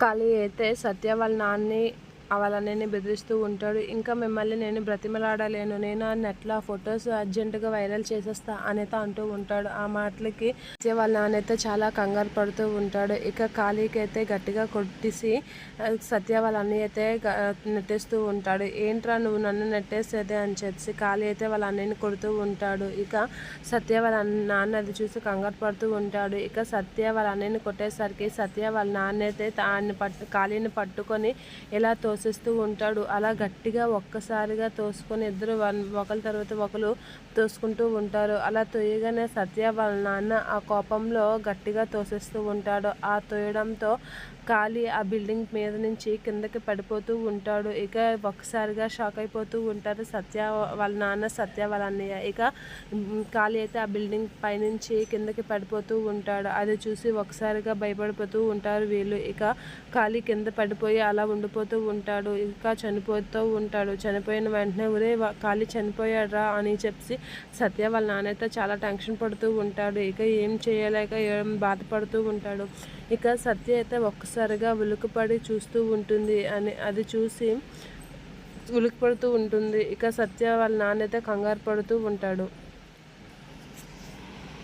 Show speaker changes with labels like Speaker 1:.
Speaker 1: ఖాళీ అయితే సత్య వాళ్ళ నాన్నని వాళ్ళ అన్నయ్యని బెదిరిస్తూ ఉంటాడు. ఇంకా మిమ్మల్ని నేను బ్రతిమలాడలేను. నేను ఆ నెట్‌లో ఆ ఫొటోస్ అర్జెంట్‌గా వైరల్ చేసేస్తా అనేత అంటూ ఉంటాడు. ఆ మాటలకి సత్య వాళ్ళ నాన్నయితే చాలా కంగారు పడుతూ ఉంటాడు. ఇక ఖాళీకైతే గట్టిగా కొట్టేసి సత్య వాళ్ళ అన్నయ్య అయితే నెట్టేస్తూ ఉంటాడు. ఏంట్రా నువ్వు నన్ను నెట్టేసేదే అని చెప్పేసి ఖాళీ అయితే వాళ్ళ అన్నయ్యని కొడుతూ ఉంటాడు. ఇక సత్య వాళ్ళ నాన్న అది చూసి కంగారు పడుతూ ఉంటాడు. ఇక సత్య వాళ్ళ అన్నయ్యని కొట్టేసరికి సత్య వాళ్ళ నాన్న అయితే ఖాళీని పట్టుకొని ఎలా తోసేస్తూ ఉంటాడు. అలా గట్టిగా ఒక్కసారిగా తోసుకొని ఇద్దరు ఒకరి తర్వాత ఒకరు తోసుకుంటూ ఉంటారు. అలా తోయగానే సత్య వాళ్ళ నాన్న ఆ కోపంలో గట్టిగా తోసేస్తూ ఉంటాడు. ఆ తోయడంతో ఖాళీ ఆ బిల్డింగ్ మీద నుంచి కిందకి పడిపోతూ ఉంటాడు. ఇక ఒక్కసారిగా షాక్ అయిపోతూ ఉంటారు సత్య వాళ్ళ నాన్న, సత్య వాళ్ళ అన్నయ్య. ఇక ఖాళీ అయితే ఆ బిల్డింగ్ పైనుంచి కిందకి పడిపోతూ ఉంటాడు. అది చూసి ఒకసారిగా భయపడిపోతూ ఉంటారు వీళ్ళు. ఇక ఖాళీ కింద పడిపోయి అలా ఉండిపోతూ ఉంటాడు. ఇంకా చనిపోతూ ఉంటాడు. చనిపోయిన వెంటనే ఒరే ఖాళీ చనిపోయాడురా అని చెప్పి సత్య వాళ్ళ నాన్నైతే చాలా టెన్షన్ పడుతూ ఉంటాడు. ఇక ఏం చేయలేక ఏం బాధపడుతూ ఉంటాడు. ఇక సత్య అయితే ఒక్కసారిగా ఉలికిపడి చూస్తూ ఉంటుంది. అది చూసి ఉలికిపడుతూ ఉంటుంది. ఇక సత్య వాళ్ళ నాన్నైతే కంగారు పడుతూ ఉంటాడు.